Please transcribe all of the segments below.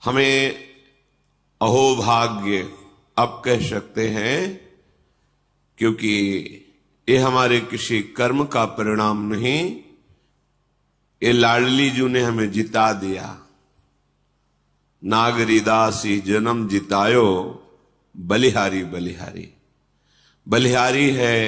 हमें अहोभाग्य अब कह सकते हैं, क्योंकि ये हमारे किसी कर्म का परिणाम नहीं, ये लाडली जी ने हमें जिता दिया। नागरीदासी जन्म जितायो, बलिहारी बलिहारी। बलिहारी है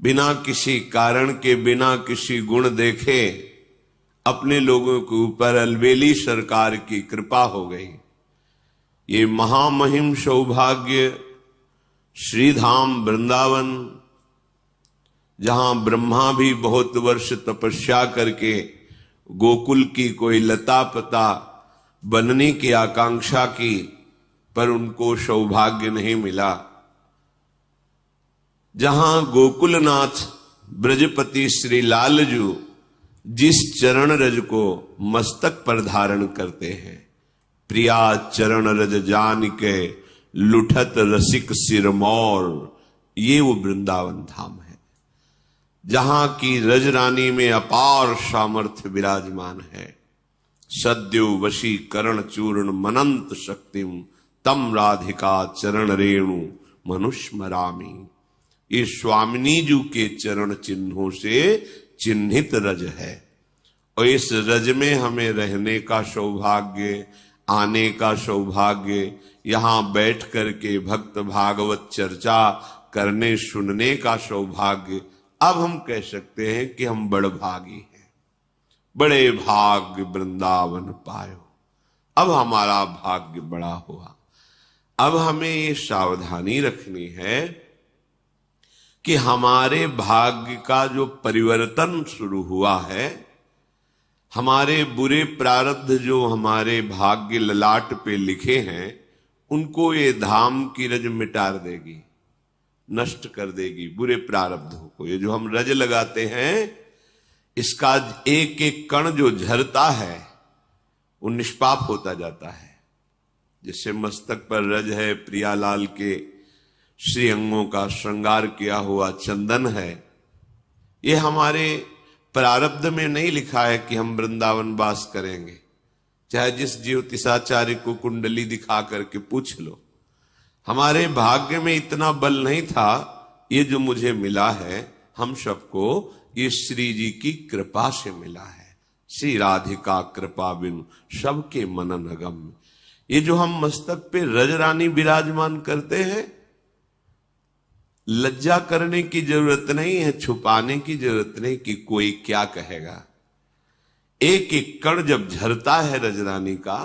बिना किसी कारण के, बिना किसी गुण देखे अपने लोगों के ऊपर अलबेली सरकार की कृपा हो गई। ये महामहिम सौभाग्य श्रीधाम वृंदावन, जहां ब्रह्मा भी बहुत वर्ष तपस्या करके गोकुल की कोई लता पता बनने की आकांक्षा की, पर उनको सौभाग्य नहीं मिला। जहां गोकुलनाथ ब्रजपति श्री लालजू जिस चरण रज को मस्तक पर धारण करते हैं, प्रिया चरण रज जान के लुठत रसिक सिरमौर, ये वो वृंदावन धाम है जहां की रज रानी में अपार सामर्थ्य विराजमान है। सद्यो वशी करण चूर्ण मनंत शक्तिम तम राधिका चरण रेणु मनुष्मरामी। ये स्वामिनी जी के चरण चिन्हों से चिन्हित रज है, और इस रज में हमें रहने का सौभाग्य, आने का सौभाग्य, यहां बैठ करके भक्त भागवत चर्चा करने सुनने का सौभाग्य। अब हम कह सकते हैं कि हम बड़भागी हैं, बड़े भाग्य वृंदावन पायो। अब हमारा भाग्य बड़ा हुआ। अब हमें ये सावधानी रखनी है कि हमारे भाग्य का जो परिवर्तन शुरू हुआ है, हमारे बुरे प्रारब्ध जो हमारे भाग्य ललाट पे लिखे हैं, उनको ये धाम की रज मिटार देगी, नष्ट कर देगी बुरे प्रारब्धों को। ये जो हम रज लगाते हैं, इसका एक एक कण जो झरता है वो निष्पाप होता जाता है। जैसे मस्तक पर रज है, प्रियालाल के श्री अंगों का श्रृंगार किया हुआ चंदन है, ये हमारे प्रारब्ध में नहीं लिखा है कि हम वृंदावन वास करेंगे। चाहे जिस ज्योतिषाचार्य को कुंडली दिखा करके पूछ लो, हमारे भाग्य में इतना बल नहीं था। ये जो मुझे मिला है, हम सबको ये श्री जी की कृपा से मिला है। श्री राधिका कृपा बिनु सबके मनन अगम। ये जो हम मस्तक पे रज रानी विराजमान करते हैं, लज्जा करने की जरूरत नहीं है, छुपाने की जरूरत नहीं कि कोई क्या कहेगा। एक एक कण जब झरता है रजरानी का,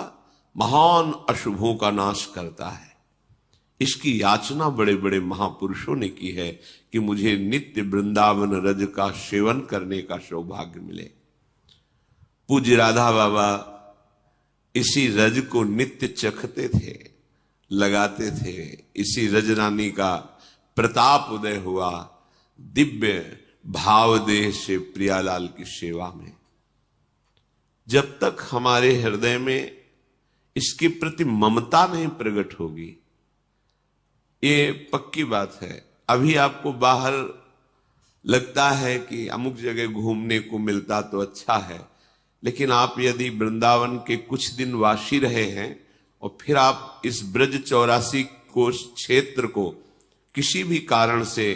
महान अशुभों का नाश करता है। इसकी याचना बड़े बड़े महापुरुषों ने की है कि मुझे नित्य वृंदावन रज का सेवन करने का सौभाग्य मिले। पूज्य राधा बाबा इसी रज को नित्य चखते थे, लगाते थे। इसी रजरानी का प्रताप उदय हुआ दिव्य भाव देह से प्रियालाल की सेवा में। जब तक हमारे हृदय में इसके प्रति ममता नहीं प्रकट होगी, ये पक्की बात है। अभी आपको बाहर लगता है कि अमुक जगह घूमने को मिलता तो अच्छा है, लेकिन आप यदि वृंदावन के कुछ दिन वासी रहे हैं और फिर आप इस ब्रज 84 कोष क्षेत्र को किसी भी कारण से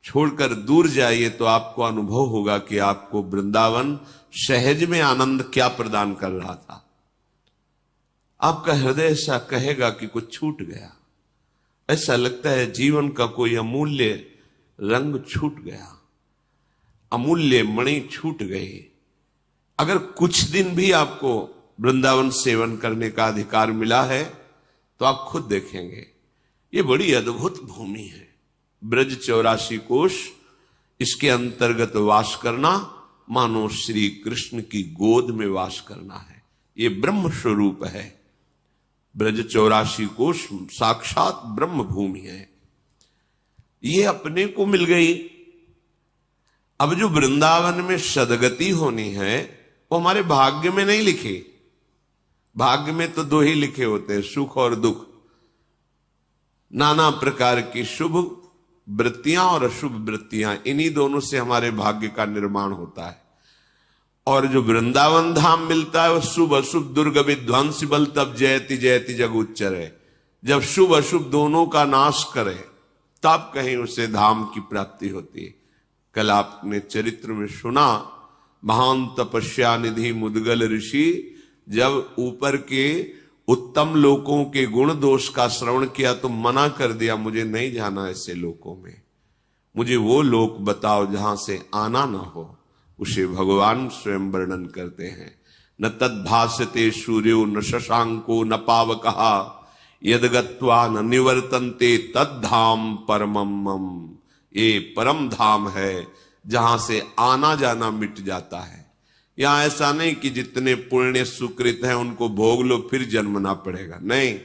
छोड़कर दूर जाइए, तो आपको अनुभव होगा कि आपको वृंदावन सहज में आनंद क्या प्रदान कर रहा था। आपका हृदय ऐसा कहेगा कि कुछ छूट गया। ऐसा लगता है जीवन का कोई अमूल्य रंग छूट गया, अमूल्य मणि छूट गई। अगर कुछ दिन भी आपको वृंदावन सेवन करने का अधिकार मिला है, तो आप खुद देखेंगे ये बड़ी अद्भुत भूमि है। ब्रज 84 कोष, इसके अंतर्गत वास करना मानो श्री कृष्ण की गोद में वास करना है। ये ब्रह्म स्वरूप है। ब्रज 84 कोष साक्षात ब्रह्म भूमि है। ये अपने को मिल गई। अब जो वृंदावन में सदगति होनी है, वो हमारे भाग्य में नहीं लिखी। भाग्य में तो दो ही लिखे होते हैं, सुख और दुख। नाना प्रकार की शुभ वृत्तियां और अशुभ वृत्तियां, इन्हीं दोनों से हमारे भाग्य का निर्माण होता है। और जो वृंदावन धाम मिलता है वो शुभ अशुभ दुर्ग विध्वंस बल तब जयति जयति जग उच्चरे। जब शुभ अशुभ दोनों का नाश करे तब कहीं उसे धाम की प्राप्ति होती है। कल आपने चरित्र में सुना, महान तपस्या निधि मुदगल ऋषि जब ऊपर के उत्तम लोकों के गुण दोष का श्रवण किया तो मना कर दिया, मुझे नहीं जाना ऐसे लोकों में, मुझे वो लोक बताओ जहां से आना ना हो। उसे भगवान स्वयं वर्णन करते हैं, न तद्भासते सूर्यो न शशांको न पावकहा यदगत्वा न निवर्तन्ते तद्धाम परमम मम। ये परम धाम है जहां से आना जाना मिट जाता है। यहां ऐसा नहीं कि जितने पुण्य सुकृत हैं उनको भोग लो फिर जन्मना पड़ेगा, नहीं,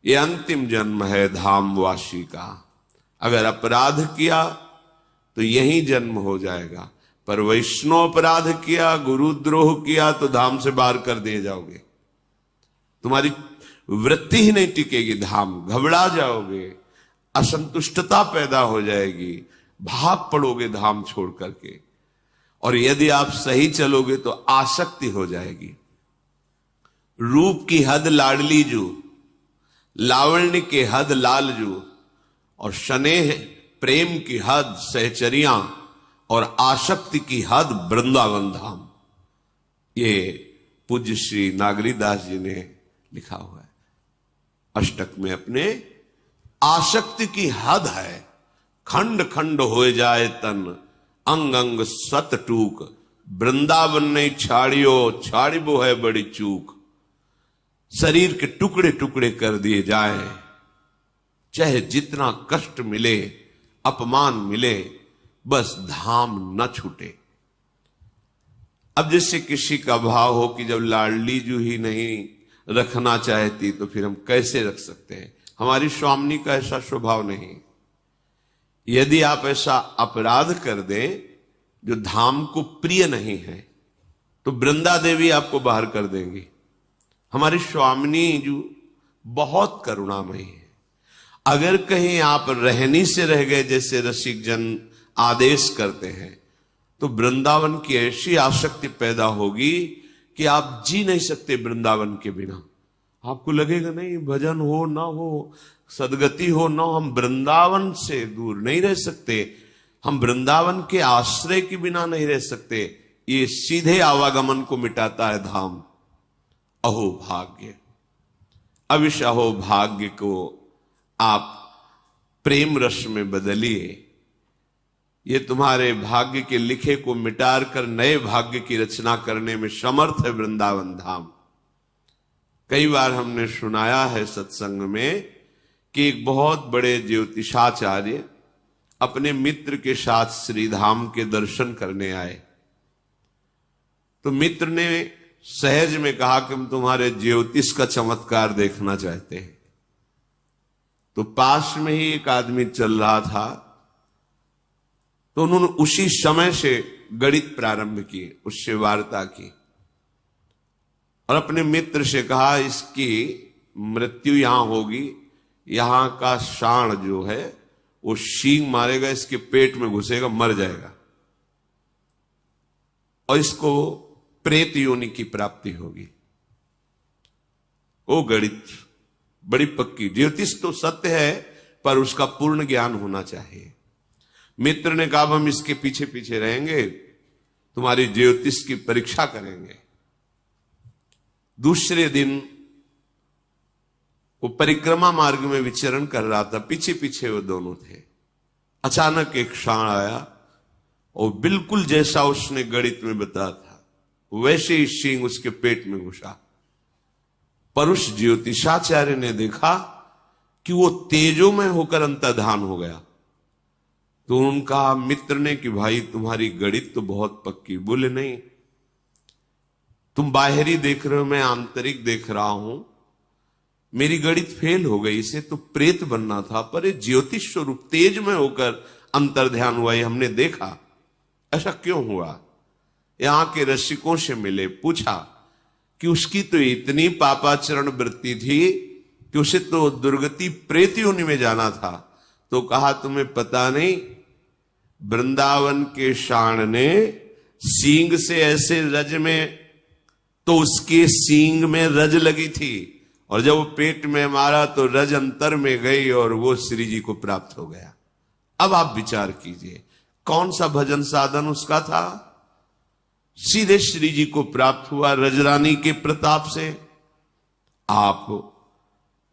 ये अंतिम जन्म है धामवासी का। अगर अपराध किया तो यही जन्म हो जाएगा, पर वैष्णव अपराध किया, गुरुद्रोह किया तो धाम से बाहर कर दिए जाओगे, तुम्हारी वृत्ति ही नहीं टिकेगी, धाम घबरा जाओगे, असंतुष्टता पैदा हो जाएगी, भाग पड़ोगे धाम छोड़ करके। और यदि आप सही चलोगे तो आसक्ति हो जाएगी। रूप की हद लाडली जू, लावण्य के हद लालजू, और स्नेह प्रेम की हद सहचरियां, और आसक्ति की हद वृंदावन धाम। ये पूज्य श्री नागरीदास जी ने लिखा हुआ है अष्टक में अपने। आसक्ति की हद है, खंड खंड हो जाए तन, अंग अंग सत टूक, वृंदावन नहीं छाड़ियो छाड़िबो है बड़ी चूक। शरीर के टुकड़े टुकड़े कर दिए जाए, चाहे जितना कष्ट मिले, अपमान मिले, बस धाम न छूटे। अब जैसे किसी का भाव हो कि जब लाडली जू ही नहीं रखना चाहती तो फिर हम कैसे रख सकते हैं। हमारी स्वामिनी का ऐसा स्वभाव नहीं। यदि आप ऐसा अपराध कर दें जो धाम को प्रिय नहीं है तो वृंदा देवी आपको बाहर कर देंगी। हमारी स्वामिनी जो बहुत करुणामयी है। अगर कहीं आप रहनी से रह गए जैसे रसिक जन आदेश करते हैं तो वृंदावन की ऐसी आसक्ति पैदा होगी कि आप जी नहीं सकते वृंदावन के बिना। आपको लगेगा नहीं भजन हो ना हो, सदगति हो ना हो, हम वृंदावन से दूर नहीं रह सकते, हम वृंदावन के आश्रय के बिना नहीं रह सकते। ये सीधे आवागमन को मिटाता है धाम। अहो भाग्य, अब इस अहो भाग्य को आप प्रेम रस में बदलिए। ये तुम्हारे भाग्य के लिखे को मिटार कर नए भाग्य की रचना करने में समर्थ है वृंदावन धाम। कई बार हमने सुनाया है सत्संग में कि एक बहुत बड़े ज्योतिषाचार्य अपने मित्र के साथ श्रीधाम के दर्शन करने आए तो मित्र ने सहज में कहा कि हम तुम्हारे ज्योतिष का चमत्कार देखना चाहते हैं। तो पास में ही एक आदमी चल रहा था तो उन्होंने उसी समय से गणित प्रारंभ की, उससे वार्ता की और अपने मित्र से कहा इसकी मृत्यु यहां होगी, यहां का साण जो है वो सींग मारेगा, इसके पेट में घुसेगा, मर जाएगा और इसको प्रेत योनि की प्राप्ति होगी। वो गणित बड़ी पक्की, ज्योतिष तो सत्य है पर उसका पूर्ण ज्ञान होना चाहिए। मित्र ने कहा हम इसके पीछे पीछे रहेंगे, तुम्हारी ज्योतिष की परीक्षा करेंगे। दूसरे दिन वो परिक्रमा मार्ग में विचरण कर रहा था, पीछे पीछे वो दोनों थे। अचानक एक साण आया और बिल्कुल जैसा उसने गणित में बताया था वैसे ही सींग उसके पेट में घुसा। पर उस ज्योतिषाचार्य ने देखा कि वो तेजोमय होकर अंतर्धान हो गया। तो उनका मित्र ने कि भाई तुम्हारी गणित तो बहुत पक्की। बोले नहीं, तुम बाहरी देख रहे हो, मैं आंतरिक देख रहा हूं। मेरी गणित फेल हो गई, इसे तो प्रेत बनना था पर ये ज्योतिष स्वरूप तेज में होकर अंतर्ध्यान हुआ, ये हमने देखा। ऐसा क्यों हुआ? यहां के रसिकों से मिले, पूछा कि उसकी तो इतनी पापाचरण वृत्ति थी कि उसे तो दुर्गति प्रेत योनि में जाना था। तो कहा तुम्हें पता नहीं, वृंदावन के शाण ने सींग से ऐसे रज में, तो उसके सींग में रज लगी थी, और जब वो पेट में मारा तो रज अंतर में गई और वो श्री जी को प्राप्त हो गया। अब आप विचार कीजिए कौन सा भजन साधन उसका था, सीधे श्री जी को प्राप्त हुआ रजरानी के प्रताप से। आप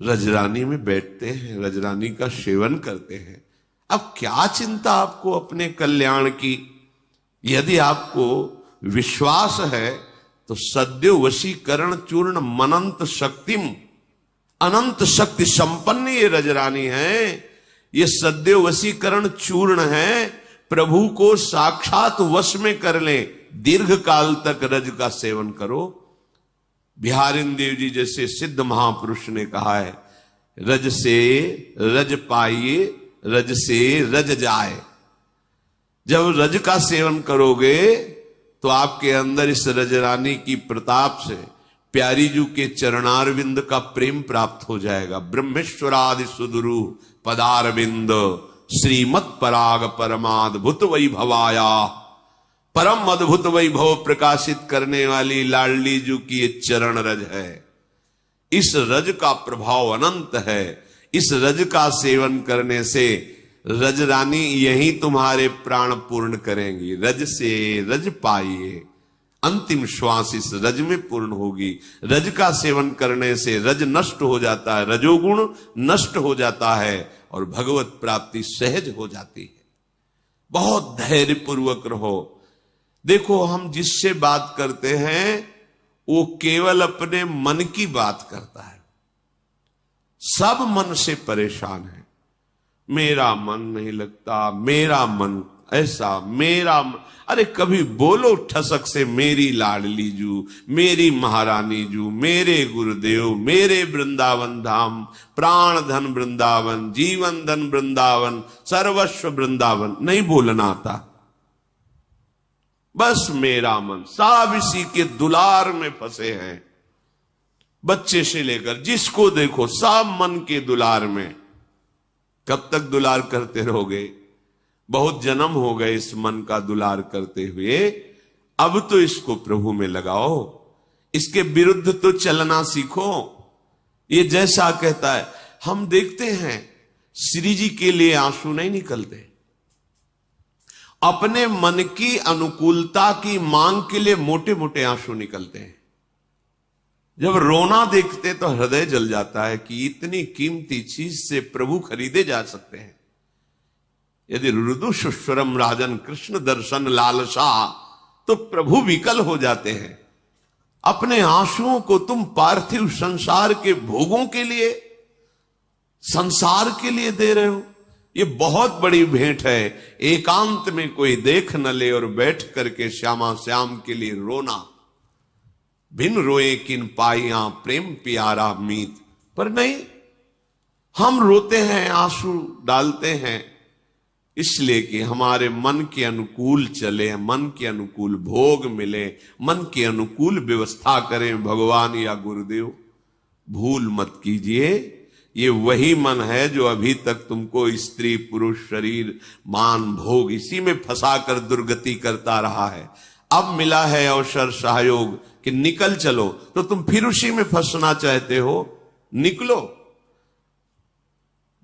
रजरानी में बैठते हैं, रजरानी का सेवन करते हैं, अब क्या चिंता आपको अपने कल्याण की। यदि आपको विश्वास है तो सद्यो वशीकरण चूर्ण मनंत शक्तिम, अनंत शक्ति संपन्न ये रजरानी है, ये सद्यो वशीकरण चूर्ण है। प्रभु को साक्षात वश में कर ले, दीर्घ काल तक रज का सेवन करो। बिहारी देव जी जैसे सिद्ध महापुरुष ने कहा है, रज से रज पाइए, रज से रज जाए। जब रज का सेवन करोगे तो आपके अंदर इस रजरानी की प्रताप से प्यारी जू के चरणारविंद का प्रेम प्राप्त हो जाएगा। ब्रह्मेश्वरादि सुदुरु पदारविंद श्रीमत पराग परमाद्भुत वैभवाया, परम अद्भुत वैभव प्रकाशित करने वाली लाडली जू की ये चरण रज है। इस रज का प्रभाव अनंत है। इस रज का सेवन करने से रजरानी यही तुम्हारे प्राण पूर्ण करेंगी। रज से रज पाइए, अंतिम श्वास इस रज में पूर्ण होगी। रज का सेवन करने से रज नष्ट हो जाता है, रजोगुण नष्ट हो जाता है और भगवत प्राप्ति सहज हो जाती है। बहुत धैर्य पूर्वक रहो। देखो, हम जिससे बात करते हैं वो केवल अपने मन की बात करता है, सब मन से परेशान है। मेरा मन नहीं लगता, मेरा मन ऐसा, मेरा मन। अरे कभी बोलो ठसक से मेरी लाडली जू, मेरी महारानी जू, मेरे गुरुदेव, मेरे वृंदावन धाम, प्राण धन वृंदावन, जीवन धन वृंदावन, सर्वस्व वृंदावन। नहीं बोलना आता, बस मेरा मन। सब इसी के दुलार में फंसे हैं, बच्चे से लेकर जिसको देखो सब मन के दुलार में। कब तक दुलार करते रहोगे? बहुत जन्म हो गए इस मन का दुलार करते हुए, अब तो इसको प्रभु में लगाओ, इसके विरुद्ध तो चलना सीखो। ये जैसा कहता है, हम देखते हैं श्री जी के लिए आंसू नहीं निकलते, अपने मन की अनुकूलता की मांग के लिए मोटे मोटे आंसू निकलते हैं। जब रोना देखते तो हृदय जल जाता है कि इतनी कीमती चीज से प्रभु खरीदे जा सकते हैं। यदि रुदु सुस्वरम राजन कृष्ण दर्शन लालसा, तो प्रभु विकल हो जाते हैं। अपने आंसुओं को तुम पार्थिव संसार के भोगों के लिए, संसार के लिए दे रहे हो। ये बहुत बड़ी भेंट है। एकांत में कोई देख न ले और बैठ करके श्यामा श्याम के लिए रोना। बिन रोए किन पाइया प्रेम प्यारा मीत। पर नहीं, हम रोते हैं, आंसू डालते हैं इसलिए कि हमारे मन के अनुकूल चले, मन के अनुकूल भोग मिले, मन के अनुकूल व्यवस्था करें भगवान या गुरुदेव। भूल मत कीजिए, ये वही मन है जो अभी तक तुमको स्त्री पुरुष शरीर मान भोग इसी में फंसाकर दुर्गति करता रहा है। अब मिला है अवसर सहयोग कि निकल चलो, तो तुम फिर उसी में फंसना चाहते हो। निकलो,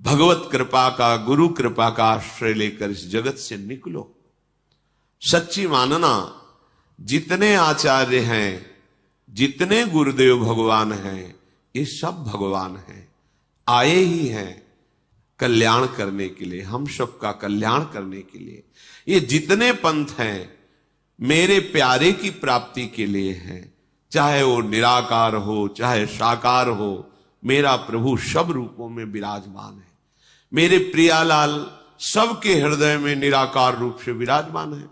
भगवत कृपा का, गुरु कृपा का आश्रय लेकर इस जगत से निकलो। सच्ची मानना, जितने आचार्य हैं, जितने गुरुदेव भगवान हैं, ये सब भगवान हैं, आए ही हैं कल्याण करने के लिए, हम सबका कल्याण करने के लिए। ये जितने पंथ हैं मेरे प्यारे की प्राप्ति के लिए हैं, चाहे वो निराकार हो चाहे साकार हो। मेरा प्रभु सब रूपों में विराजमान है। मेरे प्रियालाल सबके हृदय में निराकार रूप से विराजमान है,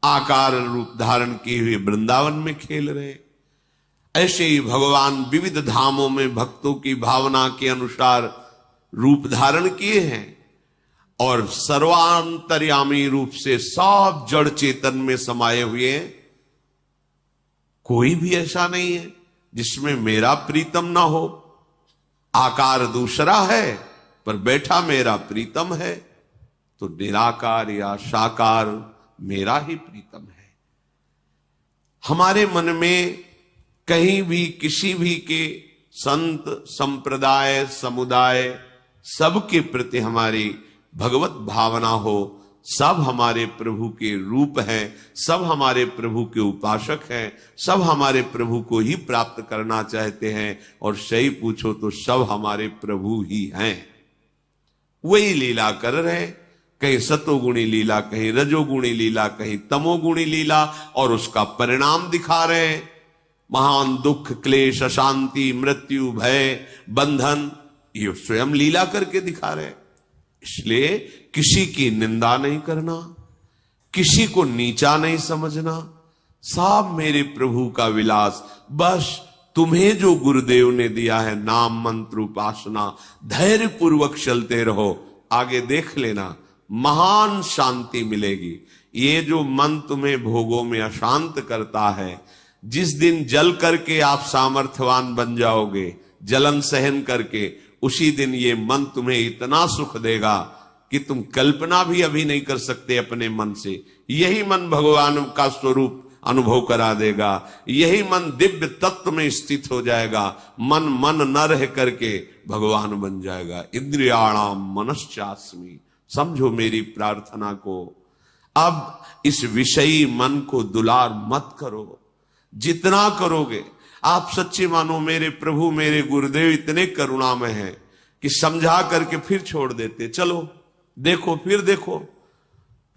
आकार रूप धारण किए हुए वृंदावन में खेल रहे। ऐसे ही भगवान विविध धामों में भक्तों की भावना के अनुसार रूप धारण किए हैं और सर्वांतर्यामी रूप से सब जड़ चेतन में समाये हुए हैं। कोई भी ऐसा नहीं है जिसमें मेरा प्रीतम ना हो। आकार दूसरा है पर बैठा मेरा प्रीतम है, तो निराकार या साकार मेरा ही प्रीतम है। हमारे मन में कहीं भी किसी भी के संत संप्रदाय समुदाय सबके प्रति हमारी भगवत भावना हो, सब हमारे प्रभु के रूप हैं, सब हमारे प्रभु के उपासक हैं, सब हमारे प्रभु को ही प्राप्त करना चाहते हैं, और सही पूछो तो सब हमारे प्रभु ही हैं। वही लीला कर रहे हैं, कहीं सतोगुणी लीला, कहीं रजोगुणी लीला, कहीं तमोगुणी लीला, और उसका परिणाम दिखा रहे हैं। महान दुख क्लेश अशांति मृत्यु भय बंधन, ये स्वयं लीला करके दिखा रहे हैं। इसलिए किसी की निंदा नहीं करना, किसी को नीचा नहीं समझना, सब मेरे प्रभु का विलास। बस तुम्हें जो गुरुदेव ने दिया है नाम मंत्र उपासना, धैर्य पूर्वक चलते रहो, आगे देख लेना महान शांति मिलेगी। ये जो मन तुम्हें भोगों में अशांत करता है, जिस दिन जल करके आप सामर्थ्यवान बन जाओगे, जलन सहन करके, उसी दिन ये मन तुम्हें इतना सुख देगा कि तुम कल्पना भी अभी नहीं कर सकते अपने मन से। यही मन भगवान का स्वरूप अनुभव करा देगा, यही मन दिव्य तत्व में स्थित हो जाएगा। मन मन न रह करके भगवान बन जाएगा। इंद्रियाणाम मनश्चास्मि, समझो मेरी प्रार्थना को। अब इस विषयी मन को दुलार मत करो, जितना करोगे आप सच्चे मानो मेरे प्रभु मेरे गुरुदेव इतने करुणामय हैं कि समझा करके फिर छोड़ देते। चलो देखो, फिर देखो,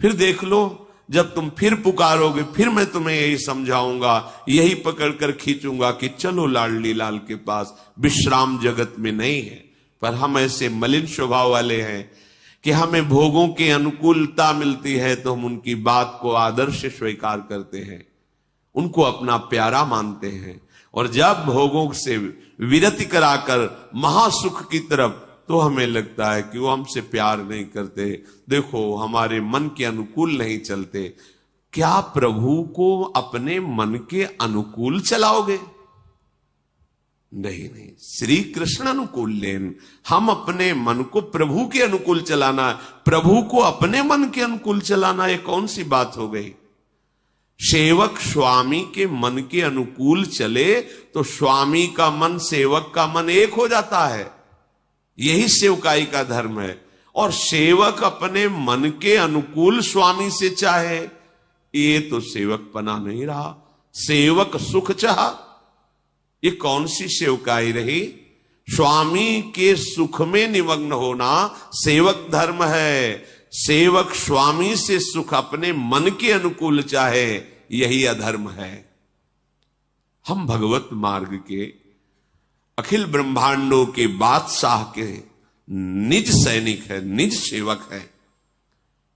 फिर देख लो, जब तुम फिर पुकारोगे फिर मैं तुम्हें यही समझाऊंगा, यही पकड़कर खींचूंगा कि चलो लाडली लाल के पास। विश्राम जगत में नहीं है, पर हम ऐसे मलिन स्वभाव वाले हैं कि हमें भोगों की अनुकूलता मिलती है तो हम उनकी बात को आदर्श स्वीकार करते हैं, उनको अपना प्यारा मानते हैं, और जब भोगों से विरति कराकर महासुख की तरफ, तो हमें लगता है कि वो हमसे प्यार नहीं करते। देखो हमारे मन के अनुकूल नहीं चलते। क्या प्रभु को अपने मन के अनुकूल चलाओगे? नहीं नहीं, श्री कृष्ण अनुकूल लेन। हम अपने मन को प्रभु के अनुकूल चलाना, प्रभु को अपने मन के अनुकूल चलाना, ये कौन सी बात हो गई? सेवक स्वामी के मन के अनुकूल चले तो स्वामी का मन सेवक का मन एक हो जाता है। यही सेवकाई का धर्म है। और सेवक अपने मन के अनुकूल स्वामी से चाहे, ये तो सेवकपना नहीं रहा। सेवक सुख चाहा, ये कौन सी सेवकाई रही? स्वामी के सुख में निमग्न होना सेवक धर्म है। सेवक स्वामी से सुख अपने मन के अनुकूल चाहे, यही अधर्म है। हम भगवत मार्ग के अखिल ब्रह्मांडों के बादशाह के निज सैनिक है, निज सेवक है।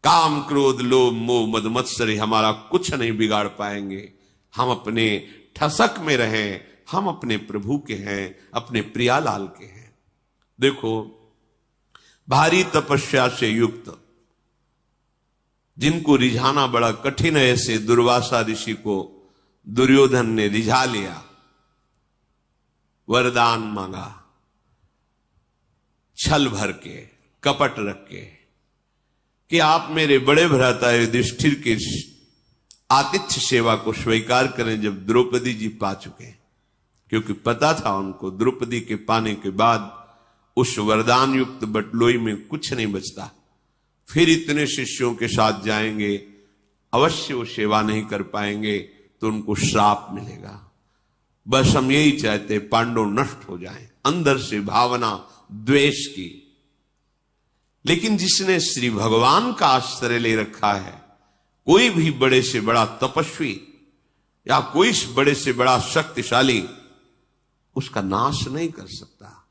काम क्रोध लोभ मोह मद मत्सरी हमारा कुछ नहीं बिगाड़ पाएंगे। हम अपने ठसक में रहें, हम अपने प्रभु के हैं, अपने प्रियालाल के हैं। देखो भारी तपस्या से युक्त, जिनको रिझाना बड़ा कठिन है, ऐसे दुर्वासा ऋषि को दुर्योधन ने रिझा लिया, वरदान मांगा, छल भर के कपट रख के कि आप मेरे बड़े भ्राता युधिष्ठिर के आतिथ्य सेवा को स्वीकार करें। जब द्रौपदी जी पा चुके, क्योंकि पता था उनको द्रौपदी के पाने के बाद उस वरदान युक्त बटलोई में कुछ नहीं बचता, फिर इतने शिष्यों के साथ जाएंगे, अवश्य वो सेवा नहीं कर पाएंगे तो उनको श्राप मिलेगा। बस हम यही चाहते पांडव नष्ट हो जाएं, अंदर से भावना द्वेष की। लेकिन जिसने श्री भगवान का आश्रय ले रखा है, कोई भी बड़े से बड़ा तपस्वी या कोई बड़े से बड़ा शक्तिशाली उसका नाश नहीं कर सकता।